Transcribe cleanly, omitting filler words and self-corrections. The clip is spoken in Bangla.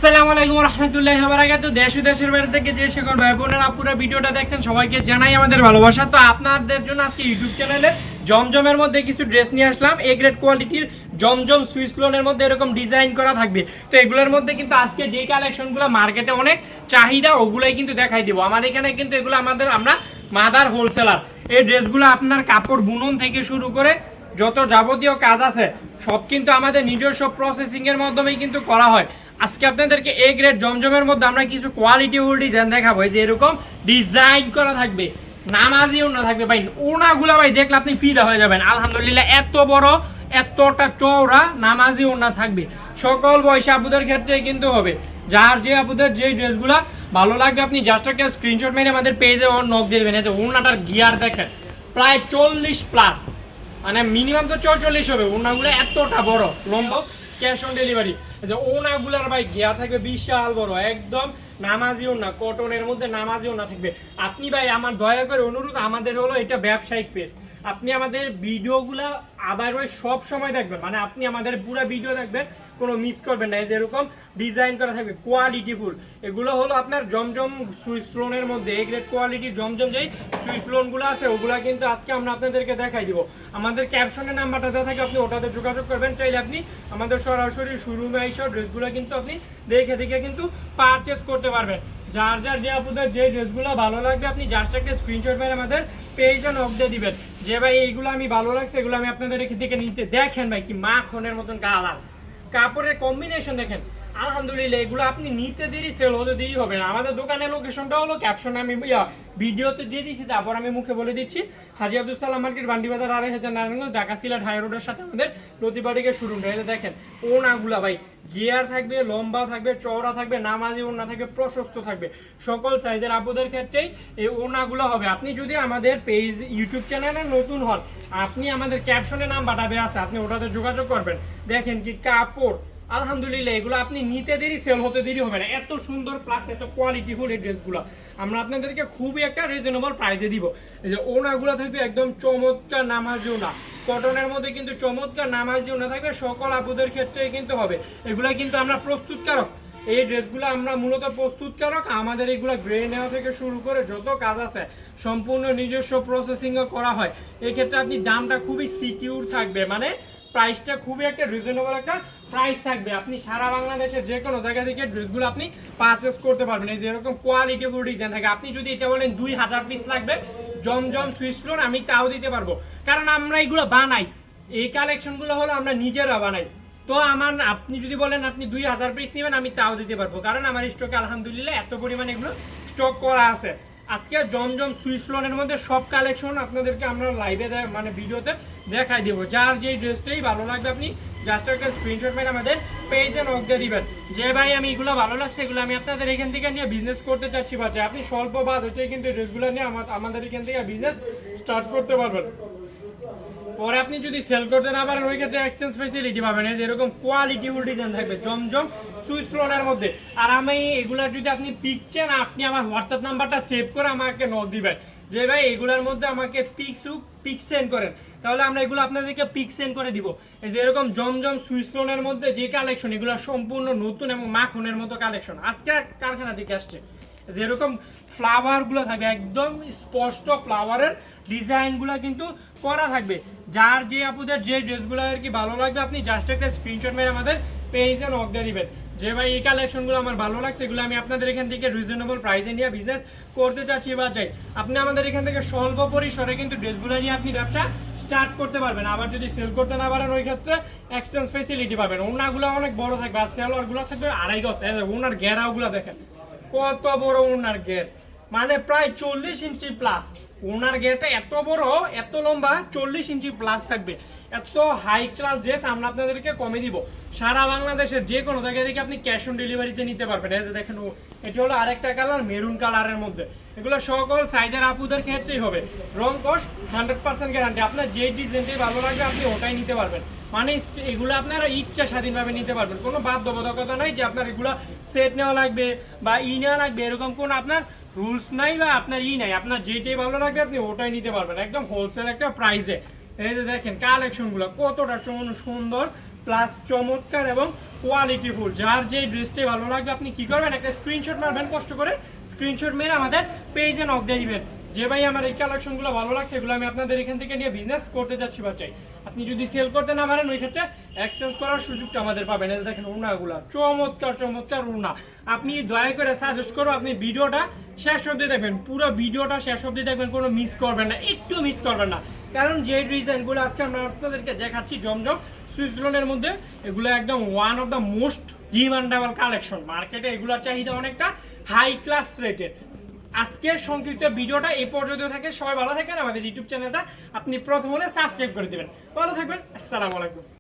আসসালামু আলাইকুম রহমতুল্লাহি ওয়া বারাকাতুহু। দেশ ও দেশের বাইরে থেকে যে সকল ভাই বোনেরা পুরো ভিডিওটা দেখছেন সবাইকে জানাই আমাদের ভালোবাসা। তো আপনাদের জন্য আজকে ইউটিউব চ্যানেলে জমজমের মধ্যে কিছু ড্রেস নিয়ে আসলাম। এ গ্রেড কোয়ালিটির জমজম সুইস লোনের মধ্যে এরকম ডিজাইন করা থাকবে। তো এগুলোর মধ্যে কিন্তু আজকে যে কালেকশনগুলো মার্কেটে অনেক চাহিদা ওগুলাই কিন্তু দেখাই দিব। আমার এখানে কিন্তু এগুলো আমরা মাদার হোলসেলার। এই ড্রেসগুলো আপনার কাপড় বুনন থেকে শুরু করে যত যাবতীয় কাজ আছে সব কিন্তু আমাদের নিজস্ব প্রসেসিং এর মাধ্যমেই কিন্তু করা হয়। আজকে আপনাদেরকে এ গ্রেড জমজমের মধ্যে আমরা কিছু কোয়ালিটি ফুল ডিজাইন দেখাবো, যে এরকম ডিজাইন করা থাকবে, নামাজি ওড়না থাকবে। ভাই ওড়নাগুলো ভাই দেখলে আপনি ফিদা হয়ে যাবেন। আলহামদুলিল্লাহ এত বড় এতটা চওড়া নামাজি ওড়না থাকবে। সকল বয়সী আপুদের ক্ষেত্রে কিন্তু হবে। যার যে আপুদের যে ড্রেসগুলো ভালো লাগবে আপনি জাস্ট একটা স্ক্রিনশট মেরে আমাদের পেজে নক দিয়ে দেবেন। ওড়নাটার গিয়ার দেখেন প্রায় 40+, মানে মিনিমাম তো 44 হবে। ওড়নাগুলো এতটা বড়, লম্বা, ক্যাশ অন ডেলিভারি। যে ওড়নাগুলার ভাই গিয়ার থাকবে বিশাল বড়, একদম নামাজি ওড়না, কটনের মধ্যে নামাজি ওড়না থাকবে। আপনি ভাই আমার দয়া করে অনুরোধ, আমাদের হলো এটা ব্যবসায়িক পেজ, আপনি আমাদের ভিডিওগুলা আবার ভাই সব সময় দেখবেন, মানে আপনি আমাদের পুরো ভিডিও দেখবেন, কোনো মিস করবেন না। এই যে এরকম ডিজাইন করা থাকবে কোয়ালিটি ফুল। এগুলো হলো আপনার জমজম সুইস লোনের মধ্যে এ গ্রেড কোয়ালিটির জমজম যেই সুইস লোনগুলো আছে ওগুলা কিন্তু আজকে আমরা আপনাদেরকে দেখাই দিব। আমাদের ক্যাপশনের নাম্বারটা দেওয়া থাকে, আপনি ওটাতে যোগাযোগ করবেন। চাইলে আপনি আমাদের সরাসরি শোরুমে এসে ড্রেসগুলো কিন্তু আপনি দেখে দেখে কিন্তু পারচেস করতে পারবেন। যার যার যে আপনাদের যে ড্রেসগুলো ভালো লাগবে আপনি জাস্ট একটা স্ক্রিনশট মেরে আমাদের পেজে নক দিয়ে দিবেন, যে ভাই এইগুলো আমি ভালো লাগছে, এগুলো আমি আপনাদের এখান থেকে নিতে। দেখেন ভাই কি মাখনের মতন কালার, কাপড়ের কম্বিনেশন দেখেন। আলহামদুলিল্লাহ এগুলো আপনি নিতে দেরি সেল হতে দেরি হবে না। আমাদের দোকানের লোকেশনটা হলো ক্যাপশনে আমি ভিডিওতে দিয়ে দিচ্ছি, তারপর আমি মুখে বলে দিচ্ছি। হাজী আব্দুল সালাম মার্কেট, বান্ডিবাজার, 2500 নারায়ণগঞ্জ, ঢাকা সিলেট হাই রোডের সাথে আমাদের প্রতিবাড়িকে শুরু হয়ে। দেখেন ওড়নাগুলা ভাই গিয়ার থাকবে, লম্বা থাকবে, চওড়া থাকবে, নামাজি ওড়না থাকবে, প্রশস্ত থাকবে। সকল সাইজের আপুদের ক্ষেত্রেই এই ওড়নাগুলো হবে। আপনি যদি আমাদের পেজ ইউটিউব চ্যানেলে নতুন হন, আপনি আমাদের ক্যাপশনে নাম্বারটা দেওয়া আছে, আপনি ওটাতে যোগাযোগ করবেন। দেখেন কি কাপড়, আলহামদুলিল্লাহ এগুলো আপনি নিতে দেরি সেল হতে দেরি হবে না। এত সুন্দর প্লাস এত কোয়ালিটিফুল এই ড্রেসগুলো আমরা আপনাদেরকে খুবই একটা রিজনেবল প্রাইসে দিব। এই যে ওনাগুলো থাকবে একদম চমৎকার নামাজি ওনা, কটনের মধ্যে কিন্তু চমৎকার নামাজি ওনা থাকবে। সকল আপুদের ক্ষেত্রে কিন্তু হবে। এগুলা কিন্তু আমরা প্রস্তুতকারক, এই ড্রেসগুলো আমরা মূলত প্রস্তুতকারক। আমাদের এগুলো গ্রে নেওয়া থেকে শুরু করে যত কাজ আছে সম্পূর্ণ নিজস্ব প্রসেসিংও করা হয়। এক্ষেত্রে আপনি দামটা খুবই সিকিউর থাকবে, মানে প্রাইসটা খুবই একটা রিজনেবল একটা প্রাইস থাকবে। আপনি সারা বাংলাদেশের যে কোনো জায়গা থেকে ড্রেসগুলো আপনি পারচেস করতে পারবেন। এই যে এরকম কোয়ালিটি ফুল ডিজাইন থাকে। আপনি যদি এটা বলেন 2000 পিস লাগবে জমজম সুইস লোন, আমি তাও দিতে পারবো, কারণ আমরা এগুলো বানাই। এই কালেকশনগুলো হলো আমরা নিজেরা বানাই। তো আপনি যদি বলেন আপনি 2000 পিস নেবেন, আমি তাও দিতে পারবো, কারণ আমার স্টকে আলহামদুলিল্লাহ এত পরিমাণে এগুলো স্টক করা আছে। আজকে জমজম সুইস লোনের মধ্যে সব কালেকশন আপনাদেরকে আমরা লাইভে মানে ভিডিওতে দেখাই দেবো। যার যেই ড্রেসটাই ভালো লাগবে আপনি জাস্ট একটা স্ক্রিনশট মেরে আমাদের পেজে নক দিয়ে দিবেন, যে ভাই আমি এগুলো ভালো লাগছে, এগুলো আমি আপনাদের এখান থেকে নিয়ে বিজনেস করতে চাচ্ছি। বা আপনি স্বল্প বাদ হচ্ছে কিন্তু ড্রেসগুলো নিয়ে আমাদের এখান থেকে বিজনেস স্টার্ট করতে পারবেন। পরে আপনি যদি সেল করতে না পারেন ওই ক্ষেত্রে এক্সচেঞ্জ ফেসিলিটি পাবেন। এই যে এরকম কোয়ালিটি ফুল ডিজাইন থাকবে জমজম সুইস লোনের মধ্যে। আর আমি এগুলা যদি আপনি পিক চান, আপনি আমার হোয়াটসঅ্যাপ নাম্বারটা সেভ করে আমাকে নক দিবেন, যে ভাই এগুলোর মধ্যে আমাকে পিক সেন্ড করেন, তাহলে আমরা এগুলো আপনাদেরকে পিক সেন্ড করে দিব। এই যে এরকম জমজম সুইস লোনের মধ্যে যে কালেকশন, এগুলো সম্পূর্ণ নতুন এবং মাখনের মতো কালেকশন আজকে কারখানা থেকে আসছে। যেরকম ফ্লাওয়ারগুলো থাকবে একদম স্পষ্ট ফ্লাওয়ারের ডিজাইনগুলো কিন্তু করা থাকবে। যার যে আপুদের যে ড্রেসগুলো আর কি ভালো লাগবে আপনি জাস্ট একটা স্ক্রিনশট মেরে আমাদের পেজে নক দিয়ে দিবেন, যে ভাই এই কালেকশনগুলো আমার ভালো লাগছে, এগুলো আমি আপনাদের এখান থেকে রিজনেবল প্রাইসে নিয়ে বিজনেস করতে চাচ্ছি বা চাই। আপনি আমাদের এখান থেকে স্বল্প পরিসরে কিন্তু ড্রেসগুলো নিয়ে আপনি ব্যবসা স্টার্ট করতে পারবেন। আবার যদি সেল করতে না পারেন ওই ক্ষেত্রে এক্সচেঞ্জ ফেসিলিটি পাবেন। ওনাগুলো অনেক বড় থাকবে আর সেলোয়ারগুলো থাকবে 2.5 গজ। ওনার ঘেরাওগুলো দেখেন কত বড় ওনার গেট, মানে প্রায় 40 ইঞ্চি প্লাস। ওনার গেটটা এত বড় এত লম্বা 40 ইঞ্চি প্লাস থাকবে। এত হাই ক্লাস ড্রেস আমরা আপনাদেরকে কমে দিব। সারা বাংলাদেশের যে কোনো জায়গা থেকে আপনি ক্যাশ অন ডেলিভারিতে নিতে পারবেন। এই যে দেখেন এটি হলো আরেকটা কালার, মেরুন কালারের মধ্যে। এগুলো সকল সাইজের আপুদের ক্ষেত্রেই হবে। রং কস 100% গ্যারান্টি। আপনার যে ডিজাইনটাই ভালো লাগবে আপনি ওটাই নিতে পারবেন। মানে এগুলো আপনারা ইচ্ছা স্বাধীনভাবে নিতে পারবেন। কোনো বাধ্যবাধকতা নাই যে আপনার এগুলো সেট নেওয়া লাগবে বা নেওয়া লাগবে, এরকম কোনো আপনার রুলস নাই বা আপনার নাই। আপনার যেটাই ভালো লাগবে আপনি ওটাই নিতে পারবেন একদম হোলসেল একটা প্রাইসে। এই যে দেখেন কালেকশনগুলো কতটা সুন্দর প্লাস চমৎকার এবং কোয়ালিটিফুল। যার যে ড্রেসটাই ভালো লাগবে আপনি কি করবেন, একটা স্ক্রিনশট মারবেন, কষ্ট করে স্ক্রিনশট মেরে আমাদের পেজে নক দিয়ে দিবেন যে ভাই আমার এই কালেকশনগুলো ভালো লাগছে, এগুলো আমি আপনাদের এখান থেকে নিয়ে বিজনেস করতে চাচ্ছি বা চাই। আপনি যদি সেল করতে না পারেন ওই ক্ষেত্রে এক্সচেঞ্জ করার সুযোগটা আমাদের পাবেন। এই দেখেন ওড়নাগুলো চমৎকার চমৎকার ওড়না। আপনি দয়া করে সাজেস্ট করো আপনি ভিডিওটা শেষ অবধি দেখবেন, পুরো ভিডিওটা শেষ অবধি দেখবেন, কোনো মিস করবেন না, একটু মিস করবেন না। কারণ যে ডিজাইনগুলো আজকে আমরা আপনাদেরকে দেখাচ্ছি জমজম সুইস লোনের মধ্যে, এগুলো একদম one of the most demandable collection মার্কেটে, এগুলোর চাহিদা অনেকটা হাই ক্লাস রেটের। আজকের সংক্ষিপ্ত ভিডিওটা এই পর্যন্ত থাকে। সবাই ভালো থাকেন, আমাদের ইউটিউব চ্যানেলটা আপনি প্রথম হলে সাবস্ক্রাইব করে দেবেন। ভালো থাকবেন, আসসালামু আলাইকুম।